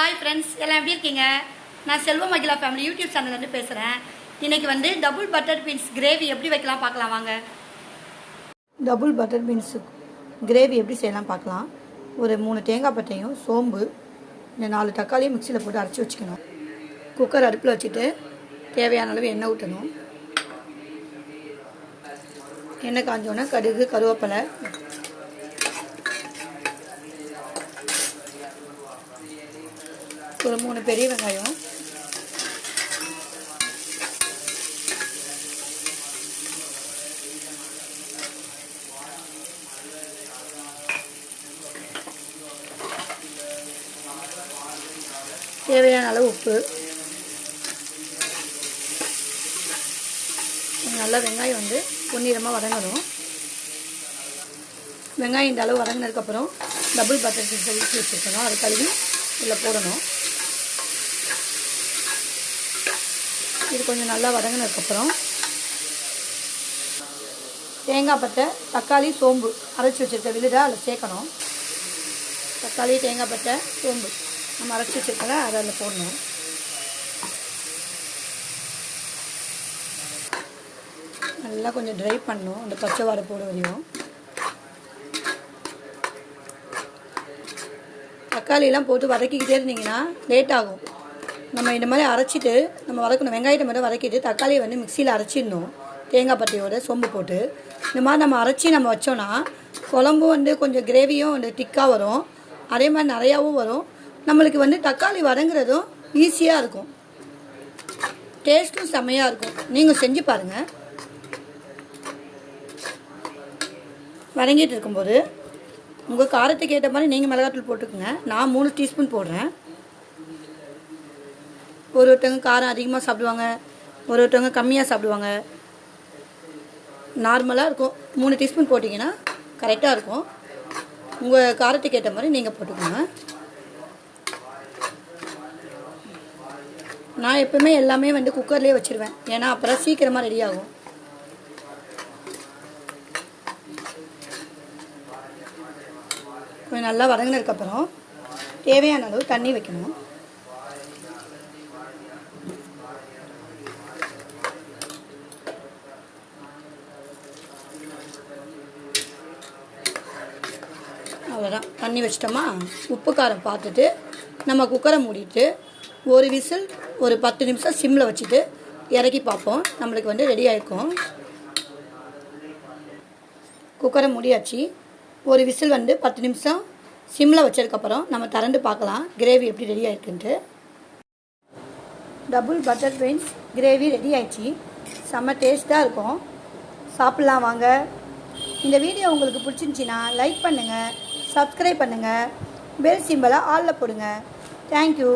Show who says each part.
Speaker 1: Hi friends, எல்லாம் எப்படி இருக்கீங்க? நான் செல்வம் அகிலா ஃபேமிலி யூடியூப் சேனல்லேருந்து பேசுகிறேன். இன்றைக்கி வந்து டபுள் பட்டர் பீன்ஸ் கிரேவி எப்படி வைக்கலாம் பார்க்கலாம் வாங்க.
Speaker 2: டபுள் பட்டர் பீன்ஸு கிரேவி எப்படி செய்யலாம் பார்க்கலாம். ஒரு 3 தேங்காய் பட்டையும் சோம்பு இந்த 4 தக்காளியும் மிக்சியில் போட்டு அரைச்சி வச்சுக்கணும். குக்கர் அடுப்பில் வச்சுட்டு தேவையான அளவு எண்ணெய் ஊற்றணும். எண்ணெய் காஞ்சோன்னா கடுகு, கருவேப்பிலை, ஒரு 3 பெரிய வெங்காயம், தேவையான அளவு உப்பு. நல்லா வெங்காயம் வந்து பொன்னிறமாக வதங்கணும். வெங்காயம் இந்த அளவு வதங்கினதுக்கப்புறம் டபுள் பட்டர் பீன்ஸை ஊற்றி வச்சுருக்கணும். அது கழுவி இதில் போடணும். இது கொஞ்சம் நல்லா வதங்கினதுக்கப்புறம் தேங்காய் பட்டை, தக்காளி, சோம்பு அரைச்சி வச்சுருக்க விழுதை அதில் சேர்க்கணும். தக்காளி, தேங்காய் பட்டை, சோம்பு நம்ம அரைச்சி வச்சுருக்கல அதை அதில் போடணும். நல்லா கொஞ்சம் ட்ரை பண்ணணும், அந்த பச்சை வாடை போட வரையும். தக்காளியெல்லாம் போட்டு வதக்கிக்கிட்டே இருந்தீங்கன்னா லேட் ஆகும். நம்ம இந்த மாதிரி அரைச்சிட்டு நம்ம வதக்கணும். வெங்காயத்தை மட்டும் வதக்கிட்டு தக்காளியை வந்து மிக்சியில் அரைச்சிடணும். தேங்காய் பட்டையோட சோம்பு போட்டு இந்த மாதிரி நம்ம அரைச்சி நம்ம வச்சோன்னா குழம்பும் வந்து கொஞ்சம் கிரேவியும் வந்து திக்காக வரும். அதே மாதிரி நிறையாவும் வரும். நம்மளுக்கு வந்து தக்காளி வதங்குறதும் ஈஸியாக இருக்கும். டேஸ்ட்டும் செம்மையாக இருக்கும். நீங்கள் செஞ்சு பாருங்கள். வதங்கிட்டு இருக்கும்போது உங்கள் காரத்துக்கு ஏற்ற மாதிரி நீங்கள் மிளகாத்தூள் போட்டுக்கோங்க. நான் 3 டீஸ்பூன் போடுறேன். ஒருத்தவங்க காரம் அதிகமாக சாப்பிடுவாங்க, ஒருத்தவங்க கம்மியாக சாப்பிடுவாங்க. நார்மலாக இருக்கும். 3 டீஸ்பூன் போட்டிங்கன்னா கரெக்டாக இருக்கும். உங்கள் காரத்துக்கு ஏற்ற மாதிரி நீங்கள் போட்டுக்கோங்க. நான் எப்போவுமே எல்லாமே வந்து குக்கர்லேயே வச்சுருவேன். ஏன்னா அப்புறம் சீக்கிரமாக ரெடி ஆகும். கொஞ்சம் நல்லா வதங்கினதுக்கப்புறம் தேவையான அளவு தண்ணி வைக்கணும். அவ்வளோதான், தண்ணி வச்சிட்டோமா. உப்பு காரம் பார்த்துட்டு நம்ம குக்கரை மூடிட்டு ஒரு விசில் ஒரு 10 நிமிஷம் சிம்மில் வச்சுட்டு இறக்கி பார்ப்போம். நம்மளுக்கு வந்து ரெடி ஆகிருக்கும். குக்கரை மூடியாச்சு. ஒரு விசில் வந்து 10 நிமிஷம் சிம்மில் வச்சதுக்கப்புறம் நம்ம திறந்து பார்க்கலாம் கிரேவி எப்படி ரெடி ஆகிருக்குன்ட்டு. Double butter beans gravy ready ஆயிடுச்சு. செம்ம டேஸ்ட்டாக இருக்கும். சாப்பிட்லாம் வாங்க. இந்த வீடியோ உங்களுக்கு பிடிச்சிருந்துச்சின்னா லைக் பண்ணுங்கள், சப்ஸ்கிரைப் பண்ணுங்கள், பெல் சிம்பலை ஆலில் போடுங்க. தேங்க்யூ.